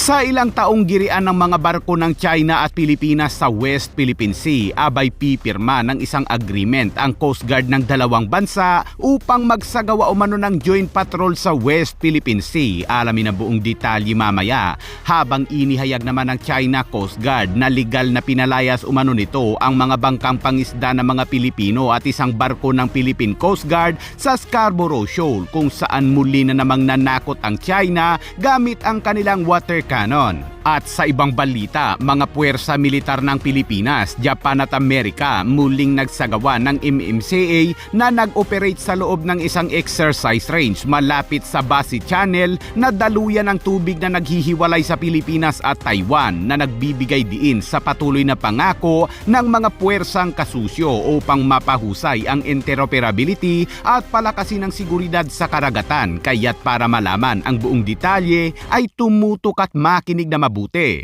Sa ilang taong girian ng mga barko ng China at Pilipinas sa West Philippine Sea, abay pipirma ng isang agreement ang Coast Guard ng dalawang bansa upang magsagawa umano ng joint patrol sa West Philippine Sea. Alamin ang buong detalye mamaya. Habang inihayag naman ng China Coast Guard na legal na pinalayas umano nito ang mga bangkang pangisda ng mga Pilipino at isang barko ng Philippine Coast Guard sa Scarborough Shoal, kung saan muli na namang nanakot ang China gamit ang kanilang water cannon. At sa ibang balita, mga puwersa militar ng Pilipinas, Japan at Amerika muling nagsagawa ng MMCA na nag-operate sa loob ng isang exercise range malapit sa Basi Channel na daluyan ng tubig na naghihiwalay sa Pilipinas at Taiwan, na nagbibigay diin sa patuloy na pangako ng mga puwersang kasusyo upang mapahusay ang interoperability at palakasin ang seguridad sa karagatan. Kaya't para malaman ang buong detalye ay tumutok at makinig na mabuti.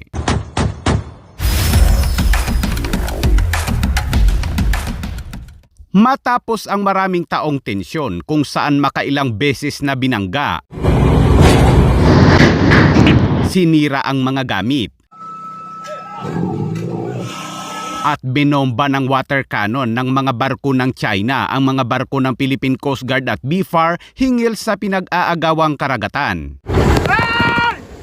Matapos ang maraming taong tensyon kung saan makailang beses na binangga, sinira ang mga gamit, at binomba ng water cannon ng mga barko ng China ang mga barko ng Philippine Coast Guard at BFAR hingil sa pinag-aagawang karagatan.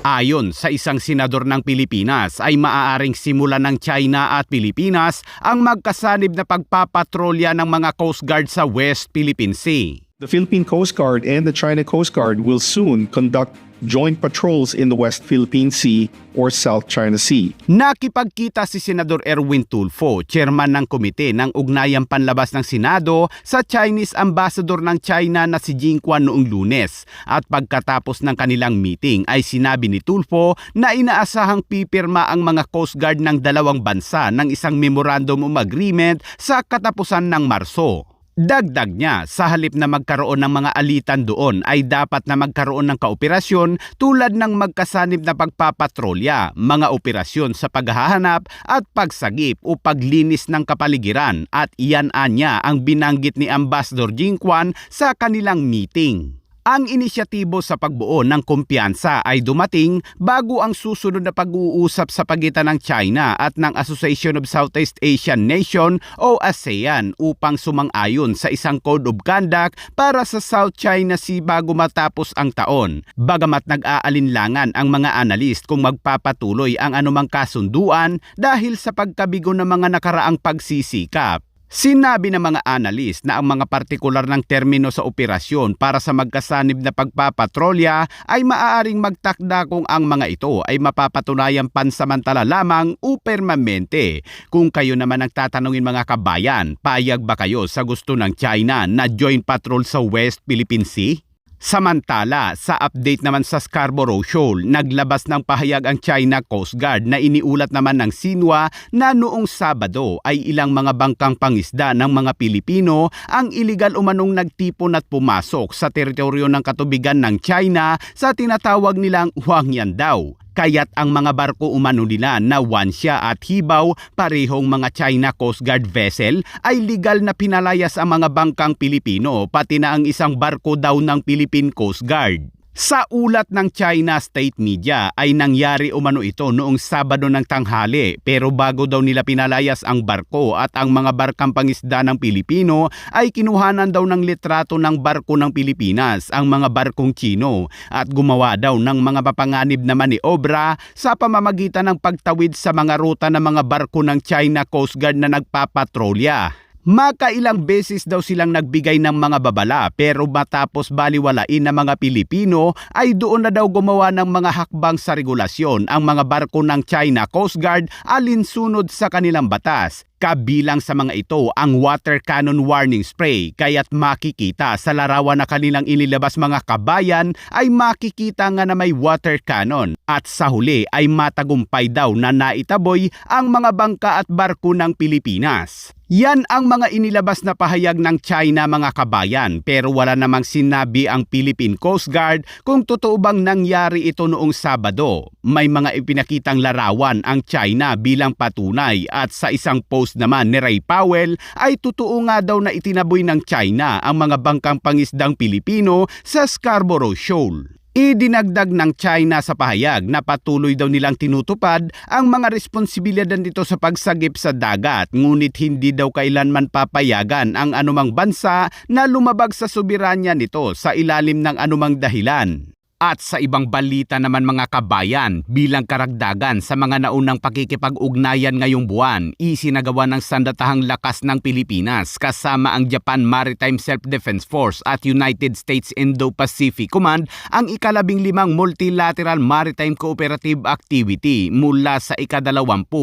Ayon sa isang senador ng Pilipinas, ay maaaring simulan ng China at Pilipinas ang magkasanib na pagpapatrolya ng mga Coast Guard sa West Philippine Sea. The Philippine Coast Guard and the China Coast Guard will soon conduct joint patrols in the West Philippine Sea or South China Sea. Nakipagkita si Senador Erwin Tulfo, chairman ng komite ng Ugnayang Panlabas ng Senado, sa Chinese Ambassador ng China na si Jingquan noong Lunes. At pagkatapos ng kanilang meeting ay sinabi ni Tulfo na inaasahang pipirma ang mga Coast Guard ng dalawang bansa ng isang Memorandum of Agreement sa katapusan ng Marso. Dagdag niya, sa halip na magkaroon ng mga alitan doon ay dapat na magkaroon ng kooperasyon tulad ng magkasanib na pagpapatrolya, mga operasyon sa paghahanap at pagsagip o paglinis ng kapaligiran, at iyan anya ang binanggit ni Ambassador Jingquan sa kanilang meeting. Ang inisyatibo sa pagbuo ng kumpiyansa ay dumating bago ang susunod na pag-uusap sa pagitan ng China at ng Association of Southeast Asian Nation o ASEAN upang sumang-ayon sa isang Code of Conduct para sa South China Sea bago matapos ang taon. Bagamat nag-aalinlangan ang mga analyst kung magpapatuloy ang anumang kasunduan dahil sa pagkabigo ng mga nakaraang pagsisikap. Sinabi ng mga analyst na ang mga partikular ng termino sa operasyon para sa magkasanib na pagpapatrolya ay maaaring magtakda kung ang mga ito ay mapapatunayan pansamantala lamang o permanente. Kung kayo naman ang tatanungin mga kabayan, payag ba kayo sa gusto ng China na joint patrol sa West Philippine Sea? Samantala, sa update naman sa Scarborough Shoal, naglabas ng pahayag ang China Coast Guard na iniulat naman ng Xinhua na noong Sabado ay ilang mga bangkang pangisda ng mga Pilipino ang iligal umanong nagtipon at pumasok sa teritoryo ng katubigan ng China sa tinatawag nilang Huangyan daw. Kaya't ang mga barko umano nila na Wanxia at Hibaw, parehong mga China Coast Guard vessel, ay legal na pinalayas ang mga bangkang Pilipino, pati na ang isang barko daw ng Philippine Coast Guard. Sa ulat ng China State Media ay nangyari umano ito noong Sabado ng tanghali, pero bago daw nila pinalayas ang barko at ang mga barkang pangisda ng Pilipino ay kinuhanan daw ng litrato ng barko ng Pilipinas ang mga barkong Chino at gumawa daw ng mga papanganib na maniobra sa pamamagitan ng pagtawid sa mga ruta ng mga barko ng China Coast Guard na nagpapatrolya. Makailang beses daw silang nagbigay ng mga babala, pero matapos baliwalain ng mga Pilipino ay doon na daw gumawa ng mga hakbang sa regulasyon ang mga barko ng China Coast Guard alinsunod sa kanilang batas. Kabilang sa mga ito ang water cannon warning spray, kaya't makikita sa larawan na kanilang inilabas mga kabayan ay makikita nga na may water cannon, at sa huli ay matagumpay daw na naitaboy ang mga bangka at barko ng Pilipinas. Yan ang mga inilabas na pahayag ng China mga kabayan, pero wala namang sinabi ang Philippine Coast Guard kung totoo bang nangyari ito noong Sabado. May mga ipinakitang larawan ang China bilang patunay, at sa isang post naman ni Ray Powell ay totoo nga daw na itinaboy ng China ang mga bangkang pangisdang Pilipino sa Scarborough Shoal. Idinagdag ng China sa pahayag na patuloy daw nilang tinutupad ang mga responsibilidad nito sa pagsagip sa dagat, ngunit hindi daw kailanman papayagan ang anumang bansa na lumabag sa soberanya nito sa ilalim ng anumang dahilan. At sa ibang balita naman mga kabayan, bilang karagdagan sa mga naunang pakikipag-ugnayan ngayong buwan, isinagawa ng Sandatahang Lakas ng Pilipinas kasama ang Japan Maritime Self-Defense Force at United States Indo-Pacific Command ang ika-15 Multilateral Maritime Cooperative Activity mula sa ika-20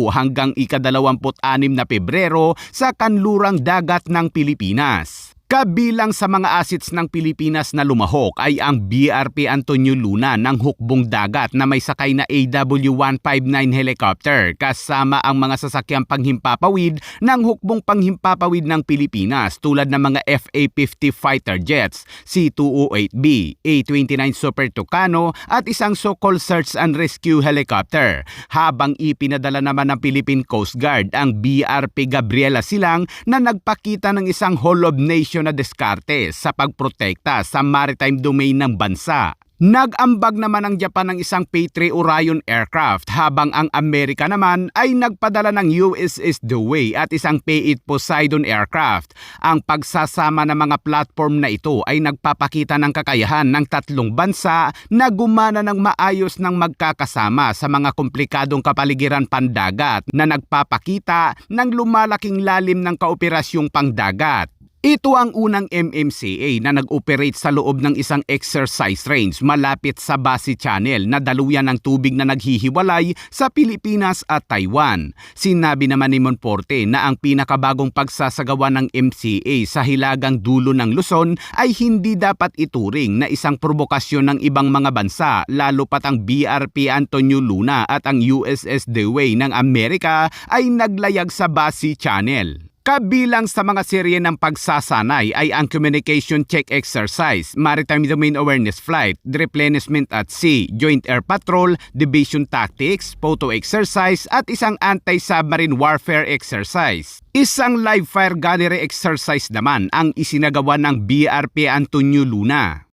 hanggang ika-26 na Pebrero sa kanlurang dagat ng Pilipinas. Kabilang sa mga assets ng Pilipinas na lumahok ay ang BRP Antonio Luna ng hukbong dagat na may sakay na AW159 helicopter kasama ang mga sasakyang panghimpapawid ng hukbong panghimpapawid ng Pilipinas tulad ng mga FA-50 fighter jets, C-208B, A-29 Super Tucano at isang so-called search and rescue helicopter. Habang ipinadala naman ng Philippine Coast Guard ang BRP Gabriela Silang na nagpakita ng isang Hall of Nations na diskarte sa pagprotekta sa maritime domain ng bansa. Nag-ambag naman ang Japan ng isang P-3 Orion aircraft habang ang Amerika naman ay nagpadala ng USS Dewey at isang P-8 Poseidon aircraft. Ang pagsasama ng mga platform na ito ay nagpapakita ng kakayahan ng tatlong bansa na gumana ng maayos ng magkakasama sa mga komplikadong kapaligiran pandagat na nagpapakita ng lumalaking lalim ng kaoperasyong pangdagat. Ito ang unang MMCA na nag-operate sa loob ng isang exercise range malapit sa Basi Channel na daluyan ng tubig na naghihiwalay sa Pilipinas at Taiwan. Sinabi naman ni Monforte na ang pinakabagong pagsasagawa ng MCA sa hilagang dulo ng Luzon ay hindi dapat ituring na isang provokasyon ng ibang mga bansa, lalo pat ang BRP Antonio Luna at ang USS Dewey ng Amerika ay naglayag sa Basi Channel. Kabilang sa mga serye ng pagsasanay ay ang Communication Check Exercise, Maritime Domain Awareness Flight, Replenishment at Sea, Joint Air Patrol, Division Tactics, Photo Exercise at isang Anti-Submarine Warfare Exercise. Isang live fire gunnery exercise naman ang isinagawa ng BRP Antonio Luna.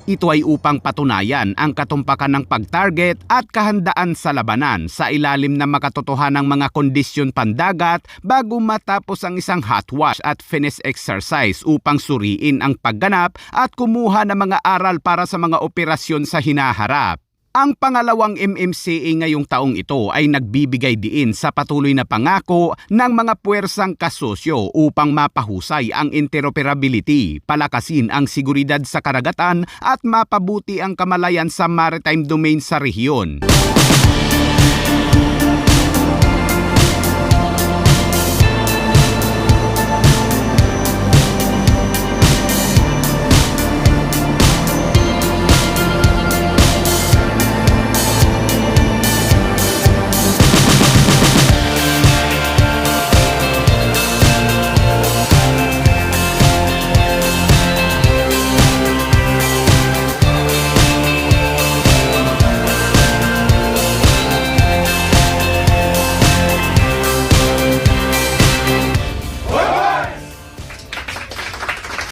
Ito ay upang patunayan ang katumpakan ng pag-target at kahandaan sa labanan sa ilalim ng makatotohanang mga kondisyon pandagat bago matapos ang isang hot wash at finish exercise upang suriin ang pagganap at kumuha ng mga aral para sa mga operasyon sa hinaharap. Ang pangalawang MMCA ngayong taong ito ay nagbibigay diin sa patuloy na pangako ng mga puwersang kasosyo upang mapahusay ang interoperability, palakasin ang seguridad sa karagatan at mapabuti ang kamalayan sa maritime domain sa rehiyon.